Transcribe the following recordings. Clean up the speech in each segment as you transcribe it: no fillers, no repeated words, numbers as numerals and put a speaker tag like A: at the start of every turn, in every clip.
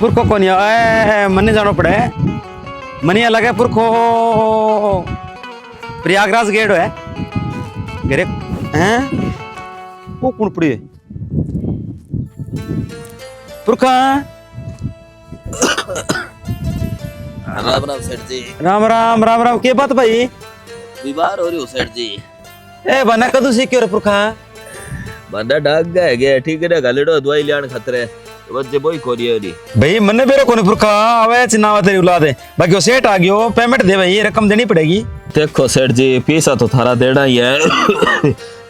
A: पुरखो कोनी ए मने जानो पड़े मनिया लगे पुरखो प्रयागराज गेट है गेरे हैं वो कौन पड़ी है पुरखा
B: राम राम सेठ जी।
A: राम राम राम राम के बात भाई
B: बीमार हो रही हो सेठ जी।
A: ए बना कदू सीखियो रे पुरखा
B: बंदा डाक गए ठीक है गलेडो दवाई लियान खतरे बच्चे बोई कोरी है
A: भाई मन्ने बेरो कोने पुरखा आवे चिनावा तेरी औलाद है बाकी वो सेठ आ गयो पेमेंट दे भाई रकम देनी पड़ेगी।
B: देखो सेठ जी पैसा तो थारा देना ही है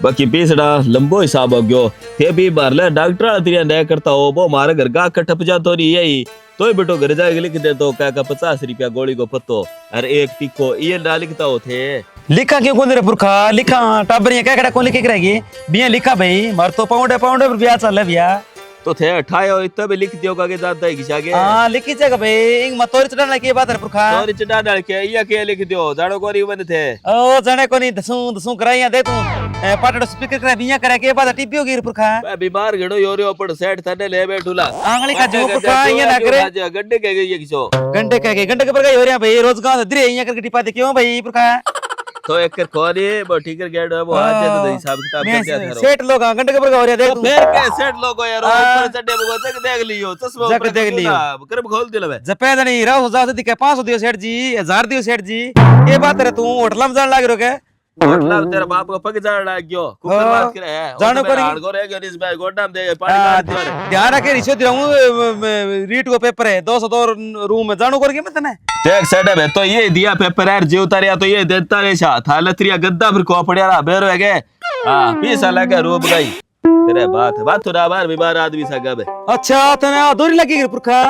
B: बाकी पैसा लंबो हिसाब हो गयो थे भी बार ले डॉक्टर तेरिया नहीं करता हो वो मारे घर का ठप जा तो नहीं यही तो ही बेटो घर जाके लिख दे तो क्या का 50 रुपया गोली को पत्तो अरे एक टिको ये ना लिखता हो थे
A: लिखा क्यों कौन रे पुरखा लिखा टाबरिया क्या कड़ा कौन लिखे करेगी बिया लिखा भाई मार तो पाउंडे पाउंडे पर ब्याह चल बिया
B: तो थे अठायो इतना भी लिख दियो का के ज्यादा ही घिसा के
A: हां लिखी जगह भाई इंग मतोरी चढ़ाने की बात है पुरखा
B: तोरी चढ़ा डाल के ये के लिख दियो जानो कोरी बंद थे
A: ओ जाने को नहीं दसू दसू कराइया दे तू पाटड़ स्पीकर करे बिया करे के बात टीपी होगी रे पुरखा
B: बीमार घड़ो योरियो पड़ सेट थने ले बैठूला
A: आंगली का जो पुरखा ये ना करे
B: गड्ढे के ये किसो
A: घंटे के पर गई हो रहा भाई रोज गांव धरे ये करके टिपा दे क्यों भाई पुरखा
B: तो एक कर खोरी वो ठीक कर गेट वो आज तो हिसाब किताब कर दिया था
A: सेठ लोग घंटे के पर हो रहा देख
B: तो फिर के सेठ लोग यार ऊपर चढ़े वो देख लियो चश्मा
A: ऊपर देख लियो
B: करब खोल दिला बे
A: जपे नहीं रहो जा से दिखे 500 दियो सेठ जी 1000 दियो सेठ जी ये बात रे तू होटल में जान लाग रो के
B: मतलब तेरा बाप को पग जान लाग गयो कुकर बात करे है
A: जानो पर
B: हाड़ गो रह गयो इस भाई गोडाम दे पानी मार दियो
A: ध्यान रखे रिश्वत दिलाऊं रीट को पेपर है 202 रूम में जानो करके मत ने
B: देख सेठ है तो ये दिया पेपर यार जीव तारिया तो ये देता रे छा था लतरिया गद्दा फिर को पड़या रहा बेरो है के हां 20 साल का रूप गई तेरे बात थोड़ा बार बीमार आदमी सा गबे
A: अच्छा तने दोरी लगी रे पुरखा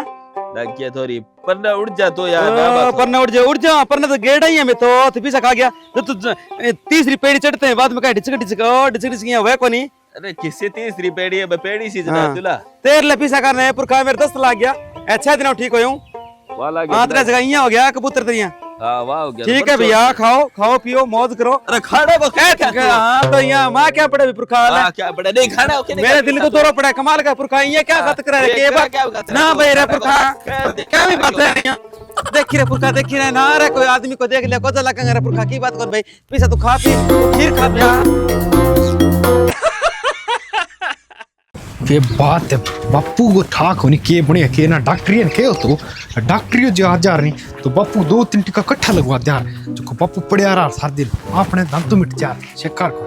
B: लग गया थोड़ी परना उड़ जा तो यार
A: परना उड़ जा परना तो गेड़ा ही है मैं तो पीछा खा गया तो तीसरी पेड़ी चढ़ते हैं बाद में कहा डिचक हुआ कोनी
B: अरे किससे तीसरी पेड़ी है पेड़ी सी जना तुला
A: तेर ले पीछा करने पुरखा मेरे 10 लाग गया अच्छा दिन ठीक हो
B: वाला
A: हां तेरा जगह यहां हो गया कबूतर तेरिया
B: हां वाह हो गया
A: ठीक है भैया खाओ पियो मौज करो
B: अरे खाना को क्या
A: हां तो यहां मां क्या पड़े पुरखा
B: हां क्या पड़े नहीं खाना ओके
A: मेरे दिल को दौरा पड़ा कमाल का पुरखा ये क्या बात कर रहा है के बात ना भाई रे पुरखा क्या भी बात है देखी रे पुरखा देखी रे ना रे कोई आदमी को देख ले को जला कंगा रे पुरखा की बात कर भाई पैसा तो खा पी खीर खा पिया
C: ये बात है बापू को ठाक होनी के बने के ना डॉक्टरियन के हो तो डॉक्टरियो जो हजार नहीं तो बापू 2-3 टीका इकट्ठा लगवा दे जो बापू पड़िया रहा सार दिन अपने दांत तो मिट जा शेकार को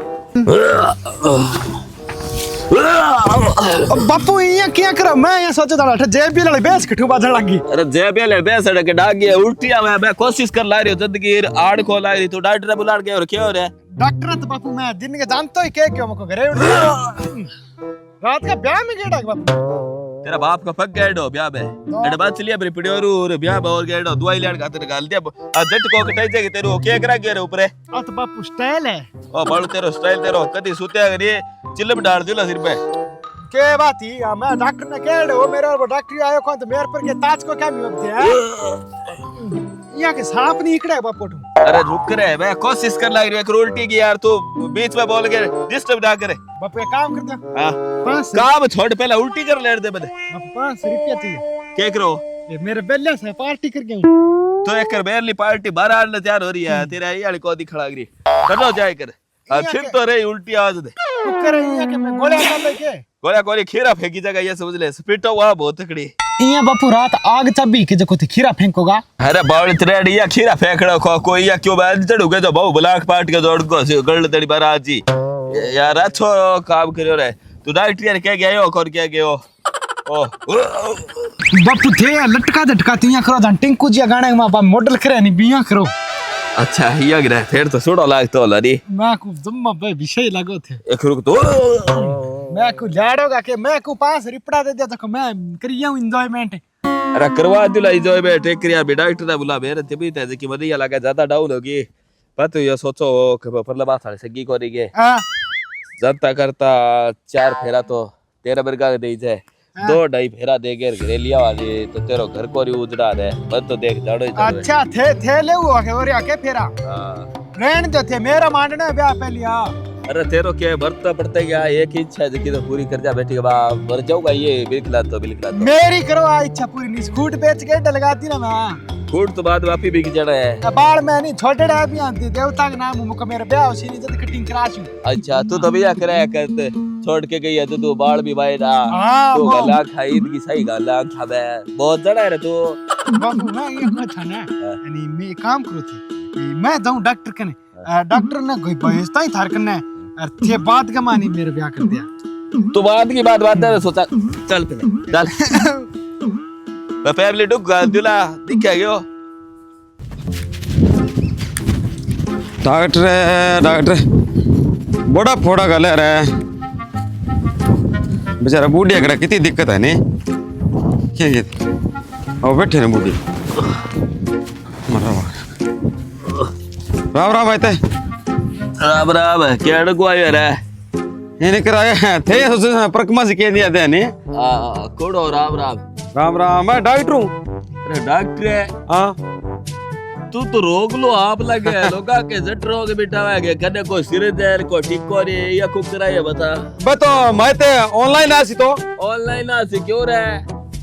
C: अब बापू ये क्या करा मैं ये सोचा था जेबी वाले बेस कठू बाजन लगी
B: अरे जेबी वाले बेस के डाग गया उल्टिया मैं कोशिश कर ला रही हूं जिंदगी आड़ को ला रही तो डॉक्टर बुला के और क्या हो रहा है
C: डॉक्टर तो बापू मैं दिन के जानतो ही के क्यों मको घरे रात का ब्याह में गेड़ा बापू
B: तेरा बाप का पग गए डो ब्याह में एड बात चलिए बरी पिडियोरू और ब्याह में और गए डो दवाई लेन खातिर गाल दिया आ जट को कटाई जे तेरो के करा के रे ऊपर
C: आ तो बापू स्टाइल है
B: ओ बड़ तेरो स्टाइल तेरो कदी सुत्या करी चिल्लम डाल दिला सिर पे
C: के बात ही मैं डॉक्टर ने कह रहे हो मेरे और डॉक्टर आयो कौन तो मेरे पर के ताज को क्या मिलत है यहाँ के सांप नहीं इकड़ा है बापू
B: अरे रुक रे मैं कोशिश कर लग रही है उल्टी की यार तू बीच में बोल के डिस्टर्ब ना करे
C: बापू एक काम कर दे
B: हां
C: 5
B: काम छोड़ पहले उल्टी कर ले दे बदे
C: बापू 500 रुपया चाहिए
B: क्या करो
C: ये मेरे बेल्ले से पार्टी कर गया
B: तो एक कर बेरली पार्टी बाहर आने तैयार हो रही है तेरा ये वाली कोदी खड़ा गरी कर लो जाए कर फिर तो रे उल्टी आवाज दे
C: करे यहाँ के मैं गोले डाल के
B: गोला गोली खीरा फेंकी जगह ये समझ ले स्पिटो वहां बहुत तकड़ी
C: यहाँ बापू रात आग चबी के जो खीरा फेंकोगा
B: अरे बावली त्रेड या खीरा फेंकड़ा को कोई या क्यों बैठ चढ़ोगे जो बहु ब्लैक पार्ट के जोड़ को गल तड़ी बारात जी यार अच्छो काम करियो रे तू डॉक्टर क्या गया हो और क्या गयो ओ
C: बापू थे लटका झटका तिया करो जान टिंकू जी गाने में बा मॉडल करे नहीं बिया करो
B: अच्छा हिया गिरा फिर तो सुड़ो लागतो लरी
C: मैं को जम्मा बे विषय लागो थे
B: एक रुक तो
C: मैं को लाडोगा के मैं को 5 रिपड़ा दे दिया तो मैं करिया एंजॉयमेंट
B: अरे करवा दिला इजोय बे टेक करिया बे डॉक्टर ने बुला मेरे तभी ते की मदिया लगा ज्यादा डाउन होगी पतो ये सोचो कि परला बात साले सगी कोरी के
C: हां
B: जनता करता 4 फेरा तो तेरा बरगा दे जाए 2-2.5 फेरा दे के घरे लिया वाली तो तेरो घर को री उजड़ा दे बस तो देख जाड़ो ही
C: अच्छा थे ले वो के और आके फेरा
B: हां
C: रहन जो थे मेरा मांडना ब्याह पे लिया
B: अरे तेरो क्या भरता पड़ता क्या, एक ही इच्छा है जिसकी तो पूरी कर जा बेटी के बाप, मर जाऊंगा ये बिल्कुल तो
C: मेरी करवा इच्छा पूरी नहीं, स्कूट बेच के डलगाती ना मैं
B: फूट तो बाद वापी बिक जाना है।
C: बाल में नहीं छोटे डा भी आते देवता के नाम मुका मेरा ब्याह होसी नहीं जब कटिंग करा छू।
B: अच्छा तू तो भैया कराया करते छोड़ के गई है तो तू बाल भी भाई ना
C: हां
B: तो गला खाई की सही गला खाबे बहुत जड़ा है रे तू।
C: बाबू मैं ये को था ना यानी मैं काम करो थी मैं जाऊं डॉक्टर कने, डॉक्टर ने कोई पैसा ही थार करना और थे बात का मानी मेरे ब्याह कर दिया।
B: तू बात की बात है सोचा चल पे चल फैमिली डुक दिला दिखा गयो।
A: डॉक्टर बड़ा फोड़ा गले रे बेचारा बूढ़िया करा कितनी दिक्कत है नहीं क्या ये और बैठे ना बूढ़ी राम राम भाई ते
B: राम राम क्या डगवायो रे
A: ये नहीं कराया थे परकमा से कह दिया थे नहीं
B: कोड़ो राम राम
A: राम राम मैं डॉक्टर हूँ।
B: अरे डॉक्टर है
A: हाँ
B: तू तो रोक लो आप लगे लोगा के जट रोग बिठावा के कने को सिर दर्द को टिको रे या कुछ कराया बता
A: तो मैं ते ऑनलाइन आसी तो
B: ऑनलाइन आ से क्यों रे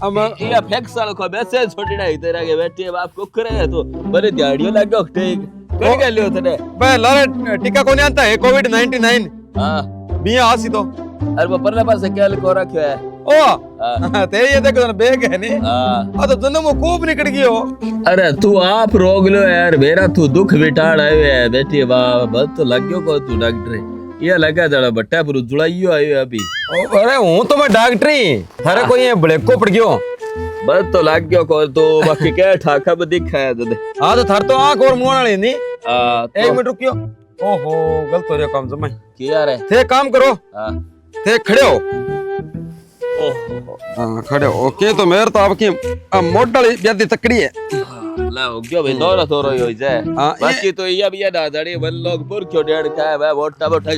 A: अब
B: या फैक्स वाला को मैसेज छोड़ी नहीं तेरा के बैठे बाप को करे तो बड़े दिहाड़ियों लागो ठीक कर के लियो तने
A: बे लारे टीका कोनी आता है कोविड-19
B: हां
A: बिया आसी तो
B: अरे वो परले पासे क्या लिखो रखो है
A: ओ ते ये देखो ना बैग है नहीं
B: हां
A: तो जन्म खूब निकल गयो।
B: अरे तू आप रोग लो यार मेरा तू दुख बिठाड़ आयो है बेटी वाह बस तो लग गयो को तू डॉक्टर ये लगा जड़ा बट्टा पर जुड़ाइयो आयो अभी।
A: अरे हूं तो मैं डॉक्टर ही थारे को ये ब्लैक को पड़ गयो
B: बस तो लग गयो को तो बाकी क्या ठाका भी दिखाया दे
A: हां तो थार तो आंख और मुंह वाली नहीं एक
B: तो
A: मिनट रुकियो ओहो गलत हो रहा काम जमा
B: क्या रे
A: थे काम करो
B: हां
A: थे खड़े हो
B: ओहो
A: हाँ खड़े हो ओके तो मेरे तो आपकी मोटल ब्यादी तकड़ी है
B: ला हो गयो भाई दौरा तो रोयो जाए
A: हाँ,
B: बाकी तो ये भी ना दाड़ी बन लोग पुर क्यों डेढ़ का है मोटा मोटा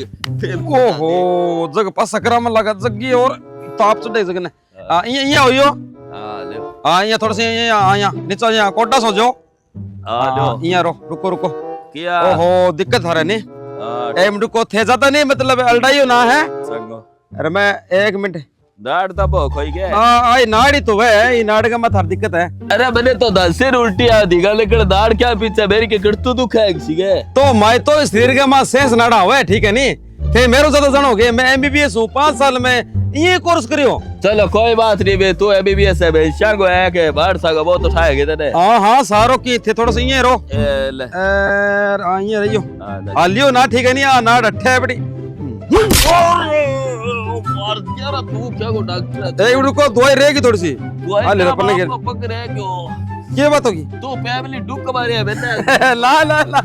A: ओहो जग पसकरा में लगा जगी और ताप चढ़े जगने ये होयो
B: हां ले
A: हां ये थोड़ा से ये यहाँ नीचे यहाँ कोटा सो जाओ
B: आ लो
A: यहाँ रुको रुको
B: क्या
A: ओहो दिक्कत हो रहा नहीं टाइम रुको थे ज्यादा नहीं मतलब अल्डाइयो ना है
B: संगो
A: अरे मैं एक मिनट
B: दाढ़ तब खोई गए
A: आई नाड़ी तो है ये नाड़ का मत हर दिक्कत है।
B: अरे मैंने तो सिर उल्टी आधी गा लेकिन दाढ़ क्या पीछे मेरी के कटतू दुख है किसी के
A: तो मैं तो शरीर के मां शेष नाड़ा हुआ है ठीक है नहीं थे मेरो ज्यादा जानोगे मैं एमबीबीएस हूँ 5 साल में ये कोर्स करियो।
B: चलो कोई बात नहीं बे तू एमबीबीएस है बे शांगो है के बाढ़ सागा बहुत उठाएगे तेने
A: हाँ सारो की थे थोड़ा सा ये रो
B: ए ले
A: ये रहियो आ लियो ना ठीक है नहीं आ नाड़ अट्ठे है बड़ी
B: मार दिया रे तू क्या को डॉक्टर
A: एक रुको दवाई रहेगी थोड़ी सी
B: आ
A: ले पन्ने के
B: पकड़े क्यों
A: क्या बात होगी
B: तू फैमिली डुक मारे है बेटा
A: ला ला ला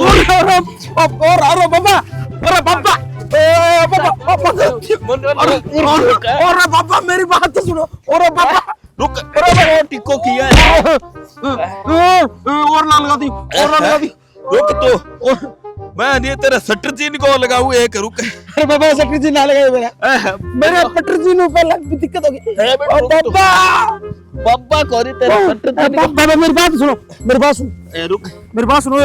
A: और बाबा अरे बाबा अरे बाबा मेरी बात तो सुनो अरे बाबा
B: रुक अरे टिको किया है
A: और ना लगा दी और ना लगा दी
B: रुक तो मैं नहीं तेरा सटर चीन को लगाऊं एक रुक
A: अरे बाबा सटर जी ना लगाए मेरे पटर जी नु पे लग दिक्कत होगी बाबा
B: बाबा कोरी तेरा सटर चीन
A: बाबा मेरी बात सुनो मेरी बात सुन
B: ए रुक
A: मेरी बात सुनो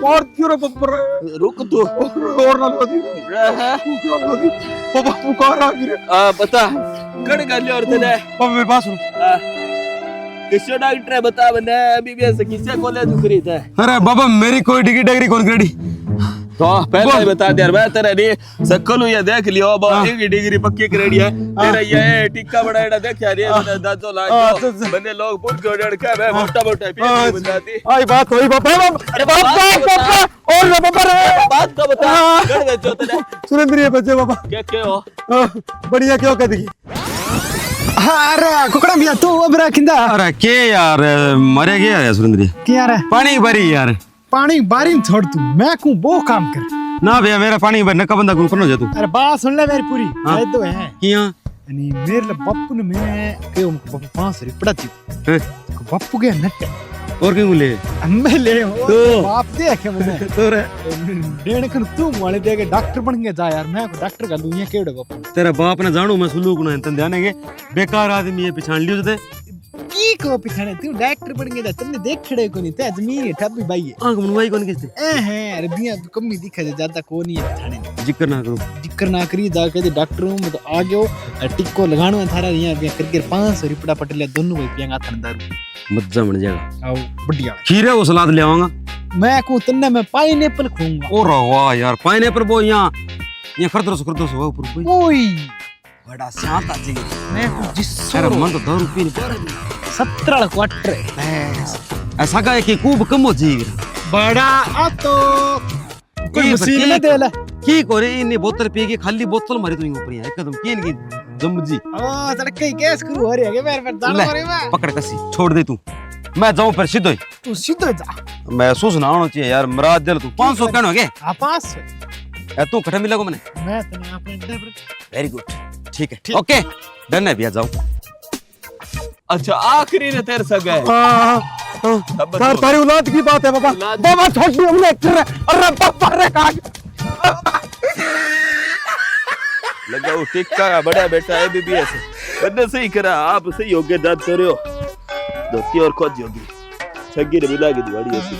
A: और क्यों रे बाबा
B: रुक तू
A: और ना लगा दी बाबा पुकार आ गिरे
B: बता कड़ कर लियो और तेरे
A: बाबा मेरी बात सुनो
B: किसो डॉक्टर है बता बने एमबीबीएस किससे कॉलेज खरीद है।
A: अरे बाबा मेरी कोई डिग्री कौन क्रेडी
B: तो पहले ही बता दे यार मैं तेरा नहीं सकलू ये देख लियो अब एक डिग्री पक्की करेडी है तेरा ये टिक्का बड़ा एड़ा देख यार ये दांतो लाग बने लोग पुट के डेढ़ का मैं मोटा मोटा पी बताती
A: आई बात होई बाबा अरे बाबा और बाबा रे
B: बात तो बता कर दे जो तेरे
A: सुरेंद्र ये बच्चे बाबा
B: क्या हो
A: बढ़िया क्यों कर दी
C: अरे कुकड़ा भैया तू अब रखिंदा
A: अरे के यार मरे गया यार सुरेंद्र
C: क्या यार
A: पानी भरी यार
C: पानी बारी में छोड़ तू मैं को वो काम कर
A: ना भैया मेरा पानी भरने का बंदा कौन हो जा तू
C: अरे बात सुन ले मेरी पूरी है तो है
A: किया
C: यानी मेरे लिए बापू ने मैं के बापू 5 रुपए पड़ा थी बापू के नट
A: और क्यों ले
C: अम्मे ले
A: तो
C: बाप देख मैंने
A: तो रे
C: डेढ़ खन तू वाले दे के डॉक्टर बन के जा यार मैं डॉक्टर का लूं ये केड़े बापू
A: तेरा बाप ने जानू मैं सुलूक न तन ध्यान है बेकार आदमी है पहचान लियो जते
C: की को पिथाने तू डॉक्टर बन गया तन्ने देख खड़े को नहीं ते जमीन ठब्बी भाई है
A: आंख मनवाई कौन किसते
C: अरे बिया तो कम ही दिखा ज्यादा को नहीं है पिथाने
A: जिक्र ना करो
C: जिक्र ना करी जा के डॉक्टर में तो आ गयो टिक्को लगाणो थारा यहां बिया करके 500 रुपया पट लिया दोनों भाई पियांगा थन दारू
A: मजा बन जाएगा
C: आओ बढ़िया
A: खीरे वो सलाद ले आऊंगा
C: मैं को तन्ने मैं पाइनएप्पल खाऊंगा
A: ओ वाह यार पाइनएप्पल वो यहाँ खरदरस हो ऊपर कोई
C: ओए
A: बड़ा शांत आजी
C: मैं को जिसो
A: अरे मन तो दारू पीने
C: 17 क्वार्टर
A: ऐसा का कि खूब कम हो जी
C: बड़ा आ तो कोई मशीन में देला
A: की करे इन्ने बोतल पी के खाली बोतल मारी तो ऊपर यहाँ एकदम केन की जमजी
C: ओ चल कई केस करू हो रे के मेरे पर दाना करे मैं
A: पकड़ कसी छोड़ दे तू मैं जाऊं फिर सीधो ही
C: तू सीधो जा
A: मैं सोचना आना चाहिए यार मराद दिल तू 500 कहनो के
C: आ पास
A: ए तू कठे मिलेगो मैंने
C: मैं तने अपने ड्राइवर
A: वेरी गुड ठीक है ओके डन है भैया जाओ
B: अच्छा आखिरी ने तेरे सगा है
A: तार तारी औलाद की बात है बाबा बाबा छोटी हमने कर अरे बाबा रे का
B: लगा वो टिक्का का बड़ा बेटा एमबीबीएस बंदे सही करा आप सही हो गए दाद कर रहे हो धोती और खोज होगी छगी ने मिला के दिवाड़ी ऐसी